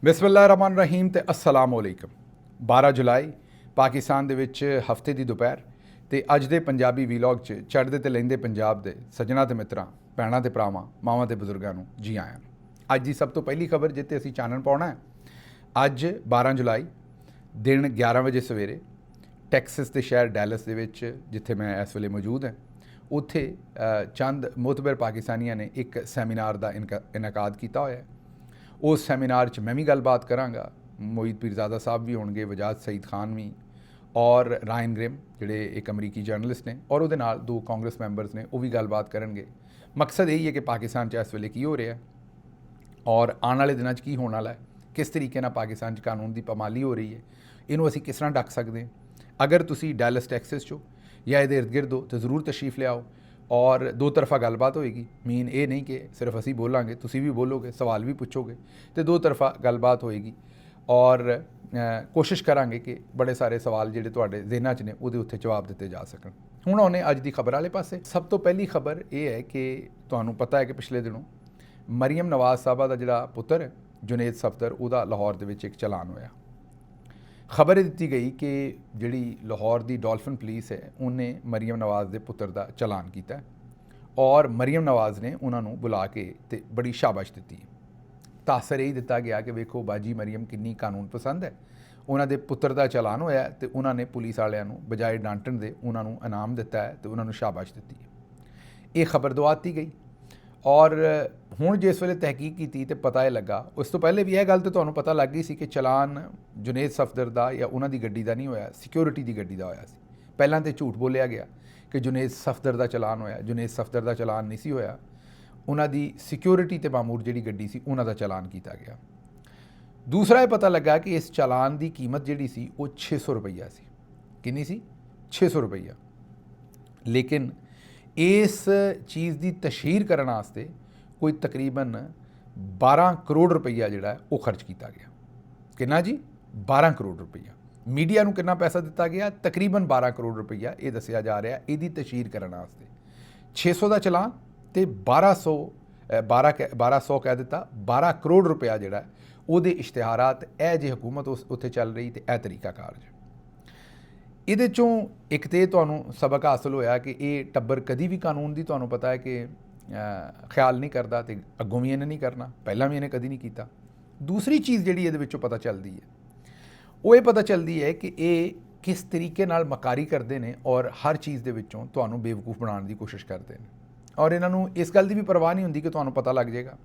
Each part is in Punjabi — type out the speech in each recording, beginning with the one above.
ਬਿਸਮਿल्लाहिर्रहमानिर्रहीम ਤੇ अस्सलाम वालेकुम। 12 ਜੁਲਾਈ ਪਾਕਿਸਤਾਨ ਦੇ ਵਿੱਚ ਹਫਤੇ ਦੀ ਦੁਪਹਿਰ ਤੇ ਅੱਜ ਦੇ ਪੰਜਾਬੀ ਵੀਲੌਗ 'ਚ ਚੜ੍ਹਦੇ ਤੇ ਲੈਂਦੇ ਪੰਜਾਬ ਦੇ ਸੱਜਣਾ ਤੇ ਮਿੱਤਰਾਂ, ਭੈਣਾਂ ਤੇ ਭਰਾਵਾਂ, ਮਾਵਾਂ ਤੇ ਬਜ਼ੁਰਗਾਂ ਨੂੰ ਜੀ ਆਇਆਂ ਨੂੰ। ਅੱਜ ਦੀ ਸਭ ਤੋਂ ਪਹਿਲੀ ਖਬਰ ਜਿੱਤੇ ਅਸੀਂ ਚਾਨਣ ਪਾਉਣਾ ਹੈ। ਅੱਜ 12 ਜੁਲਾਈ ਦਿਨ 11 ਵਜੇ ਸਵੇਰੇ ਟੈਕਸਸ ਦੇ ਸ਼ਹਿਰ ਡੈਲਸ ਦੇ ਵਿੱਚ, ਜਿੱਥੇ ਮੈਂ ਇਸ ਵੇਲੇ ਮੌਜੂਦ ਹਾਂ, ਉੱਥੇ ਚੰਦ ਮੋਤਬਰ ਪਾਕਿਸਤਾਨੀਆਂ ਨੇ ਇੱਕ ਸੈਮੀਨਾਰ ਦਾ ਇਨਕਾਦ ਕੀਤਾ ਹੋਇਆ ਹੈ। उस सैमीनार च मैं भी गलबात करांगा। मोहित पीरजादा साहब भी होंगे, वजाद सईद खान भी, और रायन ग्रिम जिहड़े एक अमरीकी जर्नलिस्ट ने, और उहदे नाल दो कांग्रेस मैंबर्स ने, वो भी गलबात करेंगे। मकसद यही है कि पाकिस्तान च इस वेले की हो रहा है और आने वाले दिनों की होने वाला है, किस तरीके नाल पाकिस्तान च कानून की पामाली हो रही है, इनू असीं किस तरह ढक सकते हैं। अगर तुसीं डैलस टैक्सस चो या इहदे इर्द गिर्द हो तो ज़रूर तशरीफ़ लियाओ और दो तरफा गलबात होएगी। मीन ये नहीं कि सिर्फ असी बोलांगे, तुसी भी बोलोगे, सवाल भी पूछोगे, तो दो तरफा गलबात होएगी और कोशिश करांगे कि बड़े सारे सवाल जिहड़े तुहाडे ज़हनां च ने उहदे उत्ते जवाब दिते जा सकन। हुण आउने अज दी खबर वाले पासे। सब तो पहली खबर ये है कि तुहानूं पता है कि पिछले दिनों मरियम नवाज़ साहबा दा जिहड़ा पुत्तर है जुनेद सफदर, उहदा लाहौर दे विच एक चलान होया। खबर दी गई कि जिहड़ी लाहौर की डॉल्फिन पुलिस है उन्हें मरियम नवाज़ के पुत्र का चलान किया और मरियम नवाज़ ने उन्होंने बुला के ते बड़ी शाबाश दी। तासर यही दिता गया कि वेखो बाजी मरियम किन्नी कानून पसंद है। उन्होंने पुत्र का चलान होया तो उन्होंने पुलिस वालों बजाय डांटण दे उन्होंने इनाम दिता है तो उन्होंने शाबाश दी। ये खबर दवाती गई और हुण जिस वेले तहकीक की तो पता ही लगा। उस तो पहले भी यह गल तो तुहानूं पता लग गई सी कि चलान जुनेद सफदर का या उन्हां दी गड्डी का नहीं होया, सिक्योरिटी की गड्डी का होया सी। पहलां तो झूठ बोलिया गया कि जुनेद सफदर का चलान होया, जुनेद सफदर का चलान नहीं सी होया, उन्हां दी सिक्योरिटी ते मामूर जिहड़ी गड्डी सी उन्हां दा चलान किया गया। दूसरा ये पता लगा कि इस चलान की कीमत जिहड़ी सी वो 600 रुपया सी। किन्नी सी? 600 रुपया। लेकिन इस चीज़ की तशहीर करने वास्ते कोई तकरीबन 12 करोड़ रुपया जिहड़ा है वो खर्च किया गया। कितना जी? 12 करोड़ रुपया। मीडिया को कितना पैसा दिता गया? तकरीबन 12 करोड़ रुपया ये दसिया जा रहा है इसकी तशहीर करने वास्ते। 600 का चलान तो 1200 कह दिता, 12 करोड़ रुपया जिहड़ा है उहदे इश्तिहारात ए जे हुकूमत उत्थे चल रही तो यह तरीकाकार है। ਇਹਦੇ ਚੋਂ ਇੱਕ ਤੇ ਤੁਹਾਨੂੰ सबक हासिल होया कि ये टब्बर कभी भी कानून की ਤੁਹਾਨੂੰ पता है कि ख्याल नहीं करता तो अगों भी इन्हें नहीं करना, पहला भी इन्हें कभी नहीं किया। दूसरी चीज़ जिहड़ी ਇਹਦੇ ਵਿੱਚੋਂ पता चलती है वो ये पता चलती है कि ये किस तरीके नाल मकारी करते हैं और हर चीज़ के विचों ਤੁਹਾਨੂੰ बेवकूफ़ बनाने की कोशिश करते हैं और इन्हों इस गल की भी परवाह नहीं होंदी कि ਤੁਹਾਨੂੰ पता लग जाएगा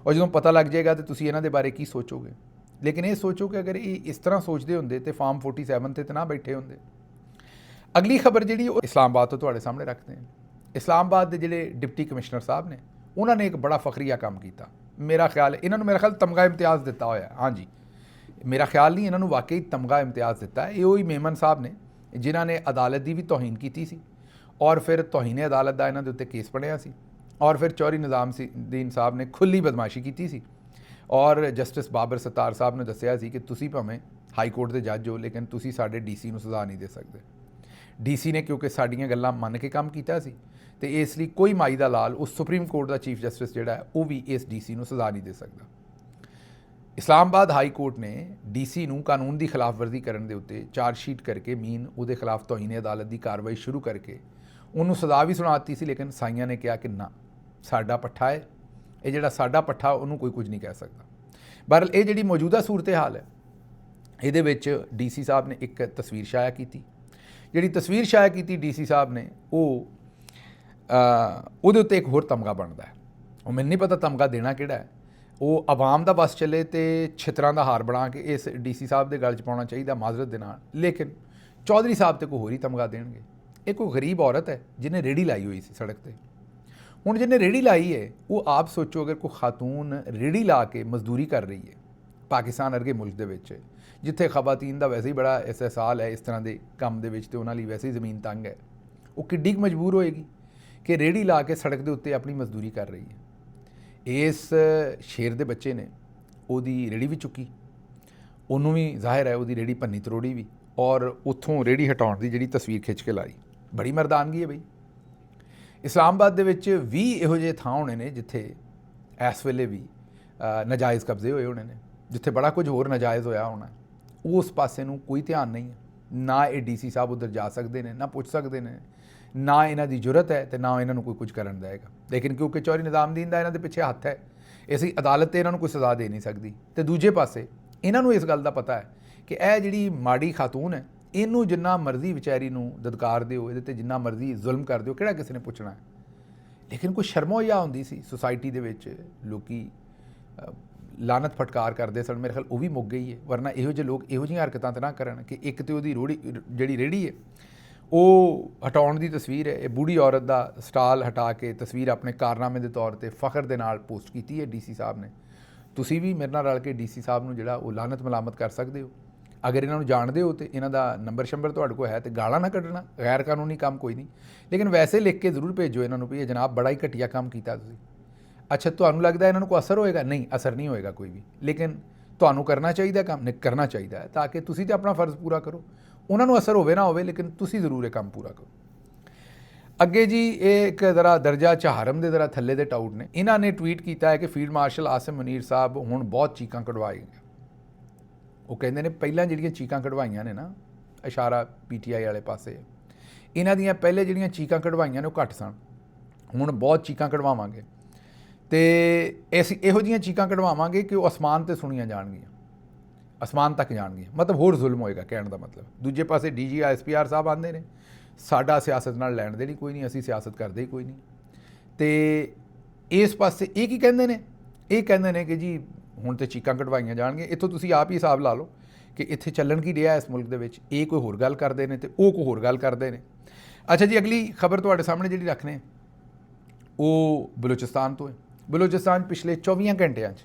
और जो पता लग जाएगा तो तुसीं इन्हां दे बारे की सोचोगे। लेकिन ये सोचो कि अगर ये इस तरह सोचते होंदे तो फार्म 47 ते ना बैठे होंदे। अगली खबर जी इस्लामाबाद तो तुहाडे सामने रखते हैं। इस्लामाबाद के जिहड़े डिप्टी कमिश्नर साहब ने उन्होंने एक बड़ा फखरिया काम किया। मेरा ख्याल इन्होंने मेरा ख्याल तमगा इम्तियाज़ दिता होया। हाँ जी, मेरा ख्याल नहीं, इन्होंने वाकई तमगा इम्तियाज़ दिता है। ये वही मेमन साहब ने जिन्होंने अदालत की भी तौहीन की सी और फिर तौहीन अदालत का इन्हों के उत्ते केस पढ़िया सी और फिर चौधरी निज़ामुद्दीन साहब ने खुली बदमाशी की सी और जस्टिस बाबर सत्तार साहब ने दसिया सी कि तुसीं भावें हाई कोर्ट के जज हो लेकिन तुसीं साडे DC नूं सज़ा नहीं दे सकते। DC ने क्योंकि साड़ियाँ गल्लां मन के काम किया सी तो इसलिए कोई माई दा लाल उस सुप्रीम कोर्ट का चीफ जस्टिस जिहड़ा है वो भी इस DC नूं सज़ा नहीं दे सकता। इस्लामाबाद हाई कोर्ट ने DC नूं कानून की खिलाफवर्जी करने के उत्ते चार्जशीट करके मीन उहदे खिलाफ तौहीन अदालत की कार्रवाई शुरू करके उन्होंने सज़ा भी सुनाती सी। लेकिन साइयां ने कहा कि ना, साडा पट्ठा है, ये जिहड़ा साडा पट्ठा उन्होंने कोई कुछ नहीं कह सकता। बहरहाल ये जिहड़ी मौजूदा सूरत हाल है ये विच DC साहब ने एक तस्वीर शाया की। जिहड़ी तस्वीर शाया की DC साहब ने वो उहदे उत्ते एक होर तमगा बनता है। वो मैनूं नहीं पता तमगा देना किहड़ा है। वो आवाम का बस चले तो छितरां का हार बना के इस DC साहब के गल च पाउणा चाहिए माजरत दे नाल। लेकिन चौधरी साहब तो कोई होर ही तमगा देणगे। ये कोई गरीब औरत है जिन्हें रेहड़ी लाई हुई सी सड़क पर। हुण जिन्हें रेहड़ी लाई है वो आप सोचो अगर कोई खातून रेहड़ी ला के मजदूरी कर रही है पाकिस्तान वर्गे मुल्क दे विच जिथे खवातीन का वैसे ही बड़ा एहसास है इस तरह के काम के तो उन्होंने वैसे ही जमीन तंग है, वो किड्डी मजबूर होएगी कि रेहड़ी ला के सड़क के उत्ते अपनी मजदूरी कर रही है। इस शेर के बच्चे ने उहदी रेहड़ी भी चुकी, उन्होंने भी जाहिर है उहदी रेहड़ी भन्नी तरोड़ी भी और उत्थों रेहड़ी हटाउण की जिहड़ी तस्वीर खिंच के लाई। बड़ी मरदानगी है बई। इस्लामाबाद दे विच 20 इहो जिहे थां होने ने जिथे इस वेले भी नाजायज़ कब्जे होए होने ने। ਜਿੱਥੇ ਬੜਾ ਕੁਝ ਹੋਰ ਨਾਜਾਇਜ਼ ਹੋਇਆ ਹੋਣਾ, ਉਸ ਪਾਸੇ ਨੂੰ ਕੋਈ ਧਿਆਨ ਨਹੀਂ ਹੈ। ਨਾ ਇਹ ਡੀਸੀ ਸਾਹਿਬ ਉੱਧਰ ਜਾ ਸਕਦੇ ਨੇ, ਨਾ ਪੁੱਛ ਸਕਦੇ ਨੇ, ਨਾ ਇਹਨਾਂ ਦੀ ਜ਼ਰੂਰਤ ਹੈ ਤੇ ਨਾ ਇਹਨਾਂ ਨੂੰ ਕੋਈ ਕੁਝ ਕਰਨ ਦੇਗਾ। ਲੇਕਿਨ ਕਿਉਂਕਿ ਚੌਧਰੀ ਨਿਜ਼ਾਮਦੀਨ ਦਾ ਇਹਨਾਂ ਦੇ ਪਿੱਛੇ ਹੱਥ ਹੈ, ਅਸੀਂ ਅਦਾਲਤ ਤੇ ਇਹਨਾਂ ਨੂੰ ਕੋਈ ਸਜ਼ਾ ਦੇ ਨਹੀਂ ਸਕਦੀ। ਤੇ ਦੂਜੇ ਪਾਸੇ ਇਹਨਾਂ ਨੂੰ ਇਸ ਗੱਲ ਦਾ ਪਤਾ ਹੈ ਕਿ ਇਹ ਜਿਹੜੀ ਮਾੜੀ ਖਾਤੂਨ ਹੈ, ਇਹਨੂੰ ਜਿੰਨਾ ਮਰਜ਼ੀ ਵਿਚਾਰੀ ਨੂੰ ਦਦਕਾਰ ਦਿਓ, ਇਹਦੇ ਤੇ ਜਿੰਨਾ ਮਰਜ਼ੀ ਜ਼ੁਲਮ ਕਰ ਦਿਓ, ਕਿਹੜਾ ਕਿਸੇ ਨੇ ਪੁੱਛਣਾ ਹੈ। ਲੇਕਿਨ ਕੋਈ ਸ਼ਰਮੋ ਜਾਂ ਹੁੰਦੀ ਸੀ ਸੁਸਾਇਟੀ ਦੇ ਵਿੱਚ, ਲੋਕੀ ਲਾਨਤ ਫਟਕਾਰ ਕਰਦੇ ਸਨ। ਮੇਰੇ ਖਿਆਲ ਉਹ ਵੀ ਮੁੱਕ ਗਈ ਹੈ, ਵਰਨਾ ਇਹੋ ਜਿਹੇ ਲੋਕ ਇਹੋ ਜਿਹੀਆਂ ਹਰਕਤਾਂ ਤਾਂ ਨਾ ਕਰਨ ਕਿ ਇੱਕ ਤੇ ਉਹਦੀ ਜਿਹੜੀ ਰੇਹੜੀ ਹੈ ਉਹ ਹਟਾਉਣ ਦੀ ਤਸਵੀਰ ਹੈ। ਇਹ ਬੂढ़ी ਔਰਤ ਦਾ ਸਟਾਲ ਹਟਾ ਕੇ ਤਸਵੀਰ ਆਪਣੇ ਕਾਰਨਾਮੇ ਦੇ ਤੌਰ ਤੇ ਫਖਰ ਦੇ ਨਾਲ ਪੋਸਟ ਕੀਤੀ ਹੈ ਡੀਸੀ ਸਾਹਿਬ ਨੇ। ਤੁਸੀਂ ਵੀ ਮੇਰੇ ਨਾਲ ਰਲ ਕੇ ਡੀਸੀ ਸਾਹਿਬ ਨੂੰ ਜਿਹੜਾ ਉਹ ਲਾਨਤ ਮਲਾਮਤ ਕਰ ਸਕਦੇ ਹੋ। ਅਗਰ ਇਹਨਾਂ ਨੂੰ ਜਾਣਦੇ ਹੋ ਤੇ ਇਹਨਾਂ ਦਾ ਨੰਬਰ ਸ਼ੰਬਰ ਤੁਹਾਡੇ ਕੋਲ ਹੈ ਤੇ ਗਾਲਾਂ ਨਾ ਕੱਢਣਾ, ਗੈਰ ਕਾਨੂੰਨੀ ਕੰਮ ਕੋਈ ਨਹੀਂ, ਲੇਕਿਨ ਵੈਸੇ ਲਿਖ ਕੇ ਜ਼ਰੂਰ ਭੇਜੋ ਇਹਨਾਂ ਨੂੰ ਵੀ ਇਹ ਜਨਾਬ ਬੜਾ ਹੀ ਘਟੀਆ ਕੰਮ ਕੀਤਾ ਤੁਸੀਂ। ਅੱਛਾ, ਤੁਹਾਨੂੰ ਲੱਗਦਾ ਇਹਨਾਂ ਨੂੰ ਕੋਈ ਅਸਰ ਹੋਏਗਾ? ਨਹੀਂ, ਅਸਰ ਨਹੀਂ ਹੋਏਗਾ ਕੋਈ ਵੀ, ਲੇਕਿਨ ਤੁਹਾਨੂੰ ਕਰਨਾ ਚਾਹੀਦਾ ਕੰਮ, ਨਹੀਂ ਕਰਨਾ ਚਾਹੀਦਾ ਹੈ, ਤਾਂ ਕਿ ਤੁਸੀਂ ਤੇ ਆਪਣਾ ਫਰਜ਼ ਪੂਰਾ ਕਰੋ। ਉਹਨਾਂ ਨੂੰ ਅਸਰ ਹੋਵੇ ਨਾ ਹੋਵੇ, ਲੇਕਿਨ ਤੁਸੀਂ ਜ਼ਰੂਰ ਇਹ ਕੰਮ ਪੂਰਾ ਕਰੋ। ਅੱਗੇ ਜੀ, ਇਹ ਇੱਕ ਜ਼ਰਾ ਦਰਜਾ ਚਾਹਰਮ ਦੇ ਜ਼ਰਾ ਥੱਲੇ ਦੇ ਟਾਊਟ ਨੇ। ਇਹਨਾਂ ਨੇ ਟਵੀਟ ਕੀਤਾ ਹੈ ਕਿ ਫੀਲਡ ਮਾਰਸ਼ਲ ਆਸਿਮ ਮੁਨੀਰ ਸਾਹਿਬ ਹੁਣ ਬਹੁਤ ਚੀਕਾਂ ਕਢਵਾਏਗੇ। ਉਹ ਕਹਿੰਦੇ ਨੇ ਪਹਿਲਾਂ ਜਿਹੜੀਆਂ ਚੀਕਾਂ ਕਢਵਾਈਆਂ ਨੇ ਨਾ, ਇਸ਼ਾਰਾ PTI ਵਾਲੇ ਪਾਸੇ, ਇਹਨਾਂ ਦੀਆਂ ਪਹਿਲੇ ਜਿਹੜੀਆਂ ਚੀਕਾਂ ਕਢਵਾਈਆਂ ਨੇ ਉਹ ਘੱਟ ਸਨ, ਹੁਣ ਬਹੁਤ ਚੀਕਾਂ ਕਢਵਾਵਾਂਗੇ ਤੇ ਅਸੀਂ ਇਹੋ ਜਿਹੀਆਂ ਚੀਕਾਂ ਕਢਵਾਵਾਂਗੇ ਕਿ ਉਹ ਅਸਮਾਨ ਤੇ ਸੁਣੀਆਂ ਜਾਣਗੀਆਂ, ਅਸਮਾਨ ਤੱਕ ਜਾਣਗੀਆਂ। ਮਤਲਬ ਹੋਰ ਜ਼ੁਲਮ ਹੋਏਗਾ ਕਹਿਣ ਦਾ ਮਤਲਬ। ਦੂਜੇ ਪਾਸੇ DG SPR ਸਾਹਿਬ ਆਉਂਦੇ ਨੇ, ਸਾਡਾ ਸਿਆਸਤ ਨਾਲ ਲੈਣ ਦੇਣੀ ਕੋਈ ਨਹੀਂ, ਅਸੀਂ ਸਿਆਸਤ ਕਰਦੇ ਹੀ ਕੋਈ ਨਹੀਂ। ਤੇ ਇਸ ਪਾਸੇ ਇਹ ਕੀ ਕਹਿੰਦੇ ਨੇ? ਇਹ ਕਹਿੰਦੇ ਨੇ ਕਿ ਜੀ ਹੁਣ ਤੇ ਚੀਕਾਂ ਕਢਵਾਈਆਂ ਜਾਣਗੀਆਂ। ਇੱਥੋਂ ਤੁਸੀਂ ਆਪ ਹੀ ਹਿਸਾਬ ਲਾ ਲਓ ਕਿ ਇੱਥੇ ਚੱਲਣ ਕੀ ਰਿਹਾ ਇਸ ਮੁਲਕ ਦੇ ਵਿੱਚ। ਇਹ ਕੋਈ ਹੋਰ ਗੱਲ ਕਰਦੇ ਨੇ ਤੇ ਉਹ ਕੋਈ ਹੋਰ ਗੱਲ ਕਰਦੇ ਨੇ। ਅੱਛਾ ਜੀ, ਅਗਲੀ ਖਬਰ ਤੁਹਾਡੇ ਸਾਹਮਣੇ ਜਿਹੜੀ ਰੱਖਨੇ ਉਹ ਬਲੋਚਿਸਤਾਨ ਤੋਂ ਹੈ। ਬਲੋਚਿਸਤਾਨ ਪਿਛਲੇ 24 ਘੰਟਿਆਂ 'ਚ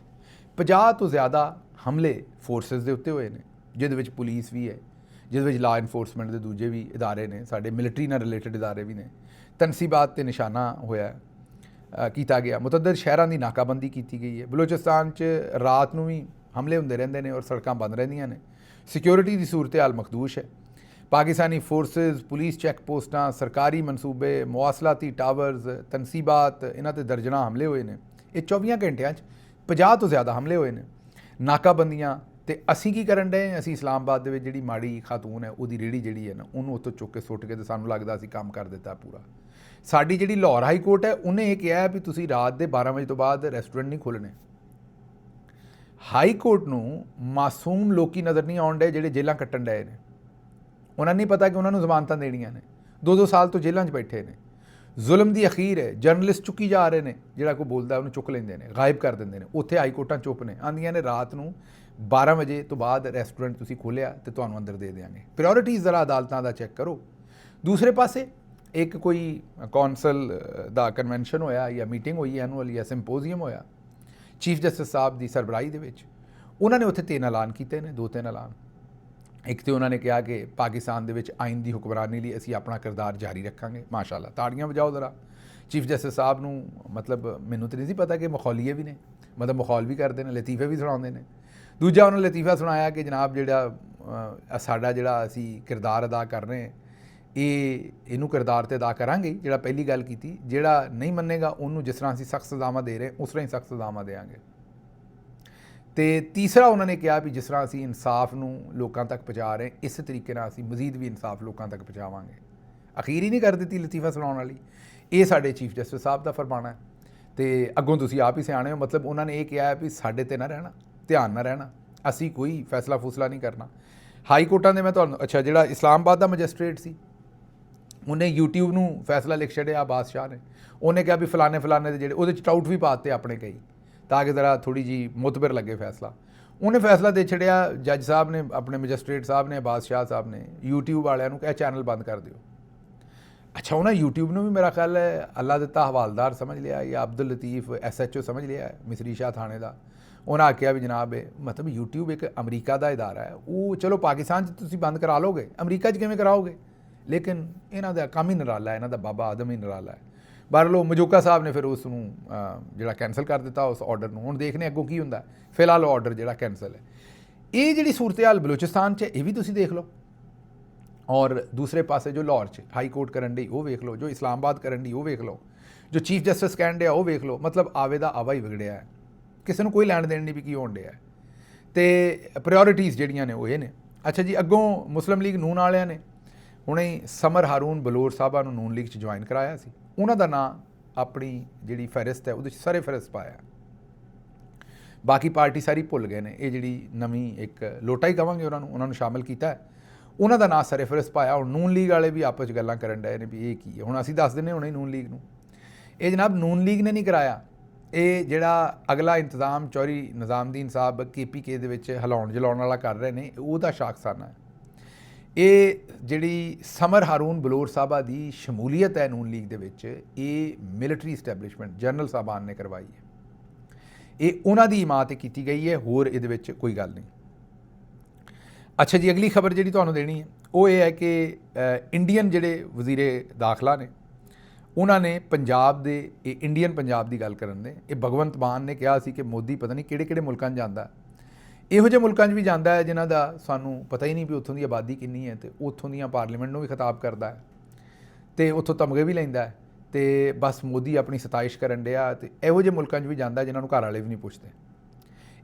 50 ਤੋਂ ਜ਼ਿਆਦਾ ਹਮਲੇ ਫੋਰਸਿਸ ਦੇ ਉੱਤੇ ਹੋਏ ਨੇ, ਜਿਹਦੇ ਵਿੱਚ ਪੁਲਿਸ ਵੀ ਹੈ, ਜਿਹਦੇ ਵਿੱਚ ਲਾ ਇਨਫੋਰਸਮੈਂਟ ਦੇ ਦੂਜੇ ਵੀ ਇਦਾਰੇ ਨੇ, ਸਾਡੇ ਮਿਲਟਰੀ ਨਾਲ ਰਿਲੇਟਡ ਇਦਾਰੇ ਵੀ ਨੇ। ਤਨਸੀਬਾਤ ਤੇ ਨਿਸ਼ਾਨਾ ਹੋਇਆ ਕੀਤਾ ਗਿਆ, ਮੁਤੱਦਦ ਸ਼ਹਿਰਾਂ ਦੀ ਨਾਕਾਬੰਦੀ ਕੀਤੀ ਗਈ ਹੈ। ਬਲੋਚਿਸਤਾਨ 'ਚ ਰਾਤ ਨੂੰ ਵੀ ਹਮਲੇ ਹੁੰਦੇ ਰਹਿੰਦੇ ਨੇ ਔਰ ਸੜਕਾਂ ਬੰਦ ਰਹਿੰਦੀਆਂ ਨੇ। ਸਿਕਿਉਰਿਟੀ ਦੀ ਸੂਰਤ ਹਾਲ ਮਖਦੂਸ਼ ਹੈ। ਪਾਕਿਸਤਾਨੀ ਫੋਰਸਿਸ, ਪੁਲਿਸ ਚੈੱਕ ਪੋਸਟਾਂ, ਸਰਕਾਰੀ ਮਨਸੂਬੇ, ਮੁਆਸਲਾਤੀ ਟਾਵਰਜ਼, ਤਨਸੀਬਾਤ, ਇਹਨਾਂ ਤੇ ਦਰਜਨਾਂ ਹਮਲੇ ਹੋਏ ਨੇ। ਇਹ 24 ਘੰਟਿਆਂ 'ਚ 50 ਤੋਂ ਜ਼ਿਆਦਾ ਹਮਲੇ ਹੋਏ ਨੇ। ਨਾਕਾਬੰਦੀਆਂ ਤੇ ਅਸੀਂ ਕੀ ਕਰਨ ਡਏ? ਅਸੀਂ ਇਸਲਾਮਾਬਾਦ ਦੇ ਵਿੱਚ ਜਿਹੜੀ ਮਾੜੀ ਖਾਤੂਨ ਹੈ ਉਹਦੀ ਰੇਹੜੀ ਜਿਹੜੀ ਹੈ ਨਾ, ਉਹਨੂੰ ਉੱਥੋਂ ਚੁੱਕ ਕੇ ਸੁੱਟ ਕੇ ਤੇ ਸਾਨੂੰ ਲੱਗਦਾ ਅਸੀਂ ਕੰਮ ਕਰ ਦਿੱਤਾ ਪੂਰਾ। ਸਾਡੀ ਜਿਹੜੀ ਲਾਹੌਰ ਹਾਈ ਕੋਰਟ ਹੈ ਉਹਨੇ ਇਹ ਕਿਹਾ ਵੀ ਤੁਸੀਂ ਰਾਤ ਦੇ 12 ਵਜੇ ਤੋਂ ਬਾਅਦ ਰੈਸਟੋਰੈਂਟ ਨਹੀਂ ਖੋਲ੍ਹਣੇ। ਹਾਈ ਕੋਰਟ ਨੂੰ ਮਾਸੂਮ ਲੋਕੀ ਨਜ਼ਰ ਨਹੀਂ ਆਉਣ ਡਏ ਜਿਹੜੇ ਜੇਲ੍ਹਾਂ ਕੱਟਣ ਡਏ ਨੇ। ਉਹਨਾਂ ਨਹੀਂ ਪਤਾ ਕਿ ਉਹਨਾਂ ਨੂੰ ਜ਼ਮਾਨਤਾਂ ਦੇਣੀਆਂ ਨੇ। 2-2 ਸਾਲ ਤੋਂ ਜੇਲ੍ਹਾਂ 'ਚ ਬੈਠੇ ਨੇ। ਜ਼ੁਲਮ ਦੀ ਅਖੀਰ ਹੈ। ਜਰਨਲਿਸਟ ਚੁੱਕੀ ਜਾ ਰਹੇ ਨੇ, ਜਿਹੜਾ ਕੋਈ ਬੋਲਦਾ ਉਹਨੂੰ ਚੁੱਕ ਲੈਂਦੇ ਨੇ, ਗਾਇਬ ਕਰ ਦਿੰਦੇ ਨੇ। ਉੱਥੇ ਹਾਈ ਕੋਰਟਾਂ ਚੁੱਪ ਨੇ, ਆਉਂਦੀਆਂ ਨੇ ਰਾਤ ਨੂੰ 12 ਵਜੇ ਤੋਂ ਬਾਅਦ ਰੈਸਟੋਰੈਂਟ ਤੁਸੀਂ ਖੋਲ੍ਹਿਆ ਤੇ ਤੁਹਾਨੂੰ ਅੰਦਰ ਦੇ ਦਿਆਂਗੇ। ਪ੍ਰਾਇਓਰਿਟੀਜ਼ ਜ਼ਰਾ ਅਦਾਲਤਾਂ ਦਾ ਚੈੱਕ ਕਰੋ। ਦੂਸਰੇ ਪਾਸੇ ਇੱਕ ਕੋਈ ਕੌਂਸਲ ਦਾ ਕਨਵੈਨਸ਼ਨ ਹੋਇਆ ਜਾਂ ਮੀਟਿੰਗ ਹੋਈ ਐਨੂਅਲ ਜਾਂ ਸਿੰਪੋਜ਼ੀਅਮ ਹੋਇਆ ਚੀਫ ਜਸਟਿਸ ਸਾਹਿਬ ਦੀ ਸਰਬਰਾਹੀ ਦੇ ਵਿੱਚ। ਉਹਨਾਂ ਨੇ ਉੱਥੇ 3 ਐਲਾਨ ਕੀਤੇ ਨੇ, 2-3 ਐਲਾਨ। ਇੱਕ ਤੇ ਉਹਨਾਂ ਨੇ ਕਿਹਾ ਕਿ ਪਾਕਿਸਤਾਨ ਦੇ ਵਿੱਚ ਆਇਨ ਦੀ ਹੁਕਮਰਾਨੀ ਲਈ ਅਸੀਂ ਆਪਣਾ ਕਿਰਦਾਰ ਜਾਰੀ ਰੱਖਾਂਗੇ। ਮਾਸ਼ਾਅੱਲਾ, ਤਾੜੀਆਂ ਵਜਾਓ ਜ਼ਰਾ ਚੀਫ ਜਸਟਿਸ ਸਾਹਿਬ ਨੂੰ। ਮਤਲਬ ਮੈਨੂੰ ਤਾਂ ਨਹੀਂ ਸੀ ਪਤਾ ਕਿ ਮਖੌਲੀਏ ਵੀ ਨੇ, ਮਤਲਬ ਮਖੌਲ ਵੀ ਕਰਦੇ ਨੇ, ਲਤੀਫੇ ਵੀ ਸੁਣਾਉਂਦੇ ਨੇ। ਦੂਜਾ ਉਹਨਾਂ ਨੇ ਲਤੀਫਾ ਸੁਣਾਇਆ ਕਿ ਜਨਾਬ ਜਿਹੜਾ ਸਾਡਾ ਜਿਹੜਾ ਅਸੀਂ ਕਿਰਦਾਰ ਅਦਾ ਕਰ ਰਹੇ ਇਹਨੂੰ ਕਿਰਦਾਰ ਤੇ ਅਦਾ ਕਰਾਂਗੇ। ਜਿਹੜਾ ਪਹਿਲੀ ਗੱਲ ਕੀਤੀ, ਜਿਹੜਾ ਨਹੀਂ ਮੰਨੇਗਾ ਉਹਨੂੰ ਜਿਸ ਤਰ੍ਹਾਂ ਅਸੀਂ ਸਖਤ ਸਜ਼ਾਵਾਂ ਦੇ ਰਹੇ ਉਸ ਤਰ੍ਹਾਂ ਹੀ ਸਖਤ ਸਜ਼ਾਵਾਂ ਦੇਵਾਂਗੇ। ਤੇ ਤੀਸਰਾ ਉਹਨਾਂ ਨੇ ਕਿਹਾ ਵੀ ਜਿਸ ਤਰ੍ਹਾਂ ਅਸੀਂ ਇਨਸਾਫ ਨੂੰ ਲੋਕਾਂ ਤੱਕ ਪਹੁੰਚਾ ਰਹੇ, ਇਸੇ ਤਰੀਕੇ ਨਾਲ ਅਸੀਂ ਮਜ਼ੀਦ ਵੀ ਇਨਸਾਫ ਲੋਕਾਂ ਤੱਕ ਪਹੁੰਚਾਵਾਂਗੇ। ਅਖੀਰ ਹੀ ਨਹੀਂ ਕਰ ਦਿੱਤੀ ਲਤੀਫਾ ਸੁਣਾਉਣ ਵਾਲੀ। ਇਹ ਸਾਡੇ ਚੀਫ ਜਸਟਿਸ ਸਾਹਿਬ ਦਾ ਫਰਮਾਨਾ ਹੈ ਤੇ ਅੱਗੋਂ ਤੁਸੀਂ ਆਪ ਹੀ ਸਿਆਣੇ ਹੋ। ਮਤਲਬ ਉਹਨਾਂ ਨੇ ਇਹ ਕਿਹਾ ਵੀ ਸਾਡੇ ਤੇ ਨਾ ਰਹਿਣਾ, ਧਿਆਨ ਨਾ ਰਹਿਣਾ, ਅਸੀਂ ਕੋਈ ਫੈਸਲਾ ਫੂਸਲਾ ਨਹੀਂ ਕਰਨਾ। ਹਾਈ ਕੋਰਟਾਂ ਦੇ ਮੈਂ ਤੁਹਾਨੂੰ ਅੱਛਾ, ਜਿਹੜਾ ਇਸਲਾਮਾਬਾਦ ਦਾ ਮੈਜਿਸਟ੍ਰੇਟ ਸੀ ਉਹਨੇ YouTube ਨੂੰ ਫੈਸਲਾ ਲਿਖ ਛੱਡਿਆ, ਬਾਦਸ਼ਾਹ ਨੇ। ਉਹਨੇ ਕਿਹਾ ਵੀ ਫਲਾਣੇ ਦੇ ਜਿਹੜੇ ਉਹਦੇ 'ਚ ਟਾਊਟ ਵੀ ਪਾਤੇ ਆਪਣੇ ਕਈ, ਤਾਂ ਕਿ ਜ਼ਰਾ ਥੋੜ੍ਹੀ ਜਿਹੀ ਮੁਤਬਰ ਲੱਗੇ ਫੈਸਲਾ। ਉਹਨੇ ਫੈਸਲਾ ਦੇ ਛੱਡਿਆ, ਜੱਜ ਸਾਹਿਬ ਨੇ, ਆਪਣੇ ਮੈਜਿਸਟ੍ਰੇਟ ਸਾਹਿਬ ਨੇ, ਬਾਦਸ਼ਾਹ ਸਾਹਿਬ ਨੇ YouTube ਵਾਲਿਆਂ ਨੂੰ ਕਿਹਾ ਚੈਨਲ ਬੰਦ ਕਰ ਦਿਓ। ਅੱਛਾ, ਉਹਨਾਂ YouTube ਨੂੰ ਵੀ ਮੇਰਾ ਖਿਆਲ ਹੈ ਅੱਲਾ ਦਿੱਤਾ ਹਵਾਲਦਾਰ ਸਮਝ ਲਿਆ ਜਾਂ ਅਬਦੁਲ ਲਤੀਫ SHO ਸਮਝ ਲਿਆ ਹੈ, ਮਿਸਰੀ ਸ਼ਾਹ ਥਾਣੇ ਦਾ। ਉਹਨਾਂ ਆਖਿਆ ਵੀ ਜਨਾਬ ਮਤਲਬ YouTube ਇੱਕ ਅਮਰੀਕਾ ਦਾ ਇਦਾਰਾ ਹੈ, ਉਹ ਚਲੋ ਪਾਕਿਸਤਾਨ 'ਚ ਤੁਸੀਂ ਬੰਦ ਕਰਾ ਲਓਗੇ, ਅਮਰੀਕਾ 'ਚ ਕਿਵੇਂ ਕਰਾਓਗੇ? ਲੇਕਿਨ ਇਹਨਾਂ ਦਾ ਕੰਮ ਹੀ ਨਿਰਾਲਾ ਹੈ, ਇਹਨਾਂ ਦਾ ਬਾਬਾ ਆਦਮ ਹੀ ਨਿਰਾਲਾ ਹੈ। ਬਾਹਰੋਂ ਮਜੂਕਾ ਸਾਹਿਬ ਨੇ ਫਿਰ ਉਸ ਨੂੰ ਜਿਹੜਾ ਕੈਂਸਲ ਕਰ ਦਿੱਤਾ ਉਸ ਆਰਡਰ ਨੂੰ। ਹੁਣ ਦੇਖਦੇ ਅੱਗੋਂ ਕੀ ਹੁੰਦਾ। ਫਿਲਹਾਲ ਆਰਡਰ ਜਿਹੜਾ ਕੈਂਸਲ ਹੈ। ਇਹ ਜਿਹੜੀ ਸੂਰਤ ਹਾਲ ਬਲੋਚਿਸਤਾਨ 'ਚ ਇਹ ਵੀ ਤੁਸੀਂ ਦੇਖ ਲਓ, ਔਰ ਦੂਸਰੇ ਪਾਸੇ ਜੋ ਲਾਹੌਰ 'ਚ ਹਾਈ ਕੋਰਟ ਕਰਨ ਡਈ ਉਹ ਵੇਖ ਲਓ, ਜੋ ਇਸਲਾਮਾਬਾਦ ਕਰਨ ਡਈ ਉਹ ਵੇਖ ਲਓ, ਜੋ ਚੀਫ ਜਸਟਿਸ ਕਹਿਣ ਡਿਆ ਉਹ ਵੇਖ ਲਓ। ਮਤਲਬ ਆਵੇ ਦਾ ਆਵਾ ਹੀ ਵਿਗੜਿਆ ਹੈ, ਕਿਸੇ ਨੂੰ ਕੋਈ ਲੈਣ ਦੇਣ ਨਹੀਂ ਵੀ ਕੀ ਹੋਣ ਡਿਆ। ਤੇ ਪ੍ਰਾਇੋਰਟੀਜ਼ ਜਿਹੜੀਆਂ ਨੇ ਉਹ ਇਹ ਨੇ। ਅੱਛਾ ਜੀ, ਅੱਗੋਂ ਮੁਸਲਿਮ ਲੀਗ ਨੂਨ ਵਾਲਿਆਂ ਨੇ ਹੁਣੇ ਸਮਰ ਹਾਰੂਨ ਬਲੂਰ ਸਾਹਿਬਾ ਨੂੰ ਨੂਨ ਲੀਗ 'ਚ ਜੁਆਇਨ ਕਰਾਇਆ ਸੀ। ਉਹਨਾਂ ਦਾ ਨਾਂ ਆਪਣੀ ਜਿਹੜੀ ਫਹਿਰਿਸਤ ਹੈ ਉਹਦੇ 'ਚ ਸਰੇ ਫਹਿਰਿਸਤ ਪਾਇਆ। ਬਾਕੀ ਪਾਰਟੀ ਸਾਰੀ ਭੁੱਲ ਗਏ ਨੇ। ਇਹ ਜਿਹੜੀ ਨਵੀਂ ਇੱਕ ਲੋਟਾ ਹੀ ਕਹਾਂਗੇ ਉਹਨਾਂ ਨੂੰ ਸ਼ਾਮਿਲ ਕੀਤਾ ਹੈ, ਉਹਨਾਂ ਦਾ ਨਾਂ ਸਰੇ ਫਹਿਰਿਸਤ ਪਾਇਆ। ਹੁਣ ਨੂਨ ਲੀਗ ਵਾਲੇ ਵੀ ਆਪਸ 'ਚ ਗੱਲਾਂ ਕਰਨ ਡਏ ਨੇ ਵੀ ਇਹ ਕੀ ਹੈ। ਹੁਣ ਅਸੀਂ ਦੱਸ ਦਿੰਦੇ ਹੁਣੇ ਨੂਨ ਲੀਗ ਨੂੰ, ਇਹ ਜਨਾਬ ਨੂਨ ਲੀਗ ਨੇ ਨਹੀਂ ਕਰਾਇਆ। ਇਹ ਜਿਹੜਾ ਅਗਲਾ ਇੰਤਜ਼ਾਮ ਚੌਧਰੀ ਨਿਜ਼ਾਮਦੀਨ ਸਾਹਿਬ KPK ਦੇ ਵਿੱਚ ਹਿਲਾਉਣ ਜਲਾਉਣ ਵਾਲਾ ਕਰ ਰਹੇ ਨੇ, ਉਹਦਾ ਸ਼ਾਖਸਾਨਾ ਹੈ। ਇਹ ਜਿਹੜੀ ਸਮਰ ਹਾਰੂਨ ਬਲੂਰ ਸਾਹਿਬਾ ਦੀ ਸ਼ਮੂਲੀਅਤ ਹੈ ਨੂਨ ਲੀਗ ਦੇ ਵਿੱਚ, ਇਹ ਮਿਲਟਰੀ ਸਟੈਬਲਿਸ਼ਮੈਂਟ ਜਨਰਲ ਸਾਹਿਬਾਨ ਨੇ ਕਰਵਾਈ ਹੈ। ਇਹ ਉਹਨਾਂ ਦੀ ਇਮਾਰਤ 'ਤੇ ਕੀਤੀ ਗਈ ਹੈ, ਹੋਰ ਇਹਦੇ ਵਿੱਚ ਕੋਈ ਗੱਲ ਨਹੀਂ। ਅੱਛਾ ਜੀ, ਅਗਲੀ ਖਬਰ ਜਿਹੜੀ ਤੁਹਾਨੂੰ ਦੇਣੀ ਹੈ ਉਹ ਇਹ ਹੈ ਕਿ ਇੰਡੀਅਨ ਜਿਹੜੇ ਵਜ਼ੀਰੇ ਦਾਖਲਾ ਨੇ ਉਹਨਾਂ ਨੇ ਪੰਜਾਬ ਦੇ, ਇਹ ਇੰਡੀਅਨ ਪੰਜਾਬ ਦੀ ਗੱਲ ਕਰਨ ਦੇ, ਇਹ ਭਗਵੰਤ ਮਾਨ ਨੇ ਕਿਹਾ ਸੀ ਕਿ ਮੋਦੀ ਪਤਾ ਨਹੀਂ ਕਿਹੜੇ ਮੁਲਕਾਂ 'ਚ ਜਾਂਦਾ, ਇਹੋ ਜਿਹੇ ਮੁਲਕਾਂ 'ਚ ਵੀ ਜਾਂਦਾ ਹੈ ਜਿਨ੍ਹਾਂ ਦਾ ਸਾਨੂੰ ਪਤਾ ਹੀ ਨਹੀਂ ਵੀ ਉੱਥੋਂ ਦੀ ਆਬਾਦੀ ਕਿੰਨੀ ਹੈ, ਅਤੇ ਉੱਥੋਂ ਦੀਆਂ ਪਾਰਲੀਮੈਂਟ ਨੂੰ ਵੀ ਖਿਤਾਬ ਕਰਦਾ ਹੈ ਅਤੇ ਉੱਥੋਂ ਤਮਗੇ ਵੀ ਲੈਂਦਾ ਹੈ, ਅਤੇ ਬਸ ਮੋਦੀ ਆਪਣੀ ਸਤਾਇਸ਼ ਕਰਨ ਡਿਆ। ਅਤੇ ਇਹੋ ਜਿਹੇ ਮੁਲਕਾਂ 'ਚ ਵੀ ਜਾਂਦਾ ਜਿਨ੍ਹਾਂ ਨੂੰ ਘਰ ਵਾਲੇ ਵੀ ਨਹੀਂ ਪੁੱਛਦੇ।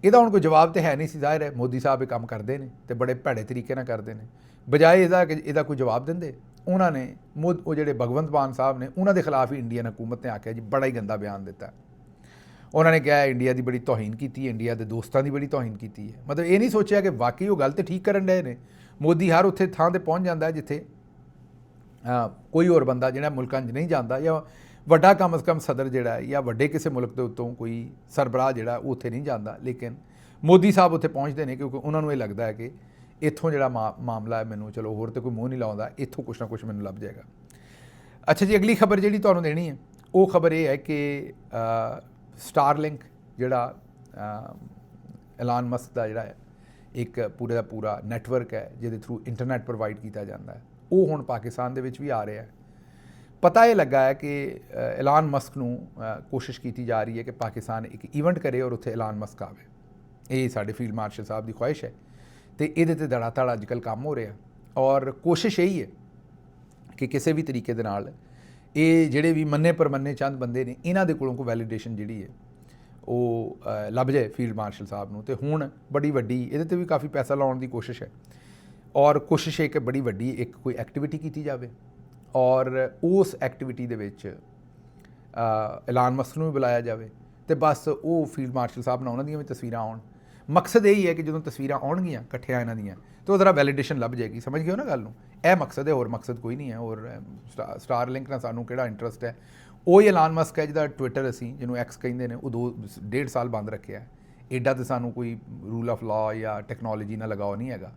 ਇਹਦਾ ਹੁਣ ਕੋਈ ਜਵਾਬ ਤਾਂ ਹੈ ਨਹੀਂ ਸੀ। ਜ਼ਾਹਿਰ ਹੈ ਮੋਦੀ ਸਾਹਿਬ ਇਹ ਕੰਮ ਕਰਦੇ ਨੇ ਅਤੇ ਬੜੇ ਭੈੜੇ ਤਰੀਕੇ ਨਾਲ ਕਰਦੇ ਨੇ। ਬਜਾਏ ਇਹਦਾ ਕੋਈ ਜਵਾਬ ਦਿੰਦੇ, ਉਹਨਾਂ ਨੇ ਉਹ ਜਿਹੜੇ ਭਗਵੰਤ ਮਾਨ ਸਾਹਿਬ ਨੇ ਉਹਨਾਂ ਦੇ ਖਿਲਾਫ ਹੀ ਇੰਡੀਅਨ ਹਕੂਮਤ ਨੇ ਆਖਿਆ ਜੀ, ਬੜਾ ਹੀ ਗੰਦਾ ਬਿਆਨ ਦਿੱਤਾ। ਉਹਨਾਂ ਨੇ ਕਿਹਾ ਇੰਡੀਆ ਦੀ ਬੜੀ ਤੋਹੀਨ ਕੀਤੀ ਹੈ, ਇੰਡੀਆ ਦੇ ਦੋਸਤਾਂ ਦੀ ਬੜੀ ਤੋਹੀਨ ਕੀਤੀ ਹੈ। ਮਤਲਬ ਇਹ ਨਹੀਂ ਸੋਚਿਆ ਕਿ ਵਾਕਈ ਉਹ ਗੱਲ ਤੇ ਠੀਕ ਕਰਨ ਡਏ ਨੇ। ਮੋਦੀ ਹਰ ਉੱਥੇ ਥਾਂ 'ਤੇ ਪਹੁੰਚ ਜਾਂਦਾ ਜਿੱਥੇ ਕੋਈ ਹੋਰ ਬੰਦਾ ਜਿਹੜਾ ਮੁਲਕਾਂ 'ਚ ਨਹੀਂ ਜਾਂਦਾ, ਜਾਂ ਵੱਡਾ ਕਮ ਅਜ਼ ਕਮ ਸਦਰ ਜਿਹੜਾ ਹੈ ਜਾਂ ਵੱਡੇ ਕਿਸੇ ਮੁਲਕ ਦੇ ਉੱਤੋਂ ਕੋਈ ਸਰਬਰਾਹ ਜਿਹੜਾ ਉਹ ਉੱਥੇ ਨਹੀਂ ਜਾਂਦਾ। ਲੇਕਿਨ ਮੋਦੀ ਸਾਹਿਬ ਉੱਥੇ ਪਹੁੰਚਦੇ ਨੇ ਕਿਉਂਕਿ ਉਹਨਾਂ ਨੂੰ ਇਹ ਲੱਗਦਾ ਹੈ ਕਿ ਇੱਥੋਂ ਜਿਹੜਾ ਮਾਮਲਾ ਹੈ, ਮੈਨੂੰ ਚਲੋ ਹੋਰ ਤਾਂ ਕੋਈ ਮੂੰਹ ਨਹੀਂ ਲਾਉਂਦਾ, ਇੱਥੋਂ ਕੁਛ ਨਾ ਕੁਛ ਮੈਨੂੰ ਲੱਭ ਜਾਏਗਾ। ਅੱਛਾ ਜੀ, ਅਗਲੀ ਖਬਰ ਜਿਹੜੀ ਤੁਹਾਨੂੰ ਦੇਣੀ ਹੈ ਉਹ ਖਬਰ ਇਹ ਹੈ ਕਿ ਸਟਾਰਲਿੰਕ ਜਿਹੜਾ ਐਲਾਨ ਮਸਕ ਦਾ ਜਿਹੜਾ ਹੈ ਇੱਕ ਪੂਰੇ ਦਾ ਪੂਰਾ ਨੈਟਵਰਕ ਹੈ ਜਿਹਦੇ ਥਰੂ ਇੰਟਰਨੈਟ ਪ੍ਰੋਵਾਈਡ ਕੀਤਾ ਜਾਂਦਾ ਹੈ, ਉਹ ਹੁਣ ਪਾਕਿਸਤਾਨ ਦੇ ਵਿੱਚ ਵੀ ਆ ਰਿਹਾ ਹੈ। ਪਤਾ ਇਹ ਲੱਗਾ ਹੈ ਕਿ ਐਲਾਨ ਮਸਕ ਨੂੰ ਕੋਸ਼ਿਸ਼ ਕੀਤੀ ਜਾ ਰਹੀ ਹੈ ਕਿ ਪਾਕਿਸਤਾਨ ਇੱਕ ਈਵੈਂਟ ਕਰੇ ਔਰ ਉੱਥੇ ਐਲਾਨ ਮਸਕ ਆਵੇ। ਇਹ ਸਾਡੇ ਫੀਲਡ ਮਾਰਸ਼ਲ ਸਾਹਿਬ ਦੀ ਖੁਆਇਸ਼ ਹੈ ਅਤੇ ਇਹਦੇ 'ਤੇ ਧੜਾ ਅੱਜ ਕੱਲ੍ਹ ਕੰਮ ਹੋ ਰਿਹਾ। ਔਰ ਕੋਸ਼ਿਸ਼ ਇਹੀ ਹੈ ਕਿ ਕਿਸੇ ਵੀ ਤਰੀਕੇ ਦੇ ਨਾਲ ਇਹ ਜਿਹੜੇ ਵੀ ਮੰਨੇ ਪਰਮੰਨੇ ਚੰਦ ਬੰਦੇ ਨੇ, ਇਹਨਾਂ ਦੇ ਕੋਲੋਂ ਕੋਈ ਵੈਲੀਡੇਸ਼ਨ ਜਿਹੜੀ ਹੈ ਉਹ ਲੱਭ ਜਾਏ ਫੀਲਡ ਮਾਰਸ਼ਲ ਸਾਹਿਬ ਨੂੰ। ਅਤੇ ਹੁਣ ਬੜੀ ਵੱਡੀ ਇਹਦੇ 'ਤੇ ਵੀ ਕਾਫੀ ਪੈਸਾ ਲਾਉਣ ਦੀ ਕੋਸ਼ਿਸ਼ ਹੈ। ਔਰ ਕੋਸ਼ਿਸ਼ ਹੈ ਕਿ ਬੜੀ ਵੱਡੀ ਇੱਕ ਕੋਈ ਐਕਟੀਵਿਟੀ ਕੀਤੀ ਜਾਵੇ ਔਰ ਉਸ ਐਕਟੀਵਿਟੀ ਦੇ ਵਿੱਚ ਐਲਾਨ ਮਸਕ ਨੂੰ ਵੀ ਬੁਲਾਇਆ ਜਾਵੇ ਅਤੇ ਬਸ ਉਹ ਫੀਲਡ ਮਾਰਸ਼ਲ ਸਾਹਿਬ ਨਾਲ ਉਹਨਾਂ ਦੀਆਂ ਵੀ ਤਸਵੀਰਾਂ ਆਉਣ। ਮਕਸਦ ਇਹ ਹੀ ਹੈ ਕਿ ਜਦੋਂ ਤਸਵੀਰਾਂ ਆਉਣਗੀਆਂ ਇਕੱਠਿਆਂ ਇਹਨਾਂ ਦੀਆਂ ਤਾਂ ਉਹ ਜ਼ਰਾ ਵੈਲੀਡੇਸ਼ਨ ਲੱਭ ਜਾਏਗੀ। ਸਮਝ ਗਏ ਹੋ ਨਾ ਗੱਲ ਨੂੰ? ਇਹ ਮਕਸਦ ਹੈ, ਹੋਰ ਮਕਸਦ ਕੋਈ ਨਹੀਂ ਹੈ। ਔਰ ਸਟਾਰਲਿੰਕ ਨਾਲ ਸਾਨੂੰ ਕਿਹੜਾ ਇੰਟਰਸਟ ਹੈ? ਉਹ ਹੀ ਐਲਾਨ ਮਸਕ ਹੈ ਜਿਹਦਾ ਟਵਿੱਟਰ ਅਸੀਂ ਜਿਹਨੂੰ ਐਕਸ ਕਹਿੰਦੇ ਨੇ ਉਹ 2.5 ਸਾਲ ਬੰਦ ਰੱਖਿਆ। ਐਡਾ ਤਾਂ ਸਾਨੂੰ ਕੋਈ ਰੂਲ ਆਫ ਲਾਅ ਜਾਂ ਟੈਕਨੋਲੋਜੀ ਨਾਲ ਲਗਾਓ ਨਹੀਂ ਹੈਗਾ,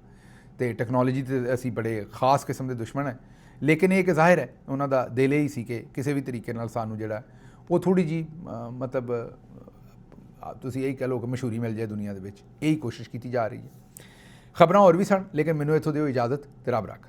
ਅਤੇ ਟੈਕਨੋਲੋਜੀ 'ਤੇ ਅਸੀਂ ਬੜੇ ਖਾਸ ਕਿਸਮ ਦੇ ਦੁਸ਼ਮਣ ਹੈ। ਲੇਕਿਨ ਇਹ ਇੱਕ ਜ਼ਾਹਿਰ ਹੈ ਉਹਨਾਂ ਦਾ ਦਿਲ ਹੀ ਸੀ ਕਿ ਕਿਸੇ ਵੀ ਤਰੀਕੇ ਨਾਲ ਸਾਨੂੰ ਜਿਹੜਾ ਉਹ ਥੋੜ੍ਹੀ ਜਿਹੀ ਮਤਲਬ ਤੁਸੀਂ ਇਹੀ ਕਹਿ ਲਓ ਕਿ ਮਸ਼ਹੂਰੀ ਮਿਲ ਜਾਏ ਦੁਨੀਆ ਦੇ ਵਿੱਚ, ਇਹੀ ਕੋਸ਼ਿਸ਼ ਕੀਤੀ ਜਾ ਰਹੀ ਹੈ। ਖਬਰਾਂ ਹੋਰ ਵੀ ਸਨ, ਲੇਕਿਨ ਮੈਨੂੰ ਇੱਥੋਂ ਦਿਓ ਇਜਾਜ਼ਤ ਤੇ ਰੱਬ ਰੱਖ।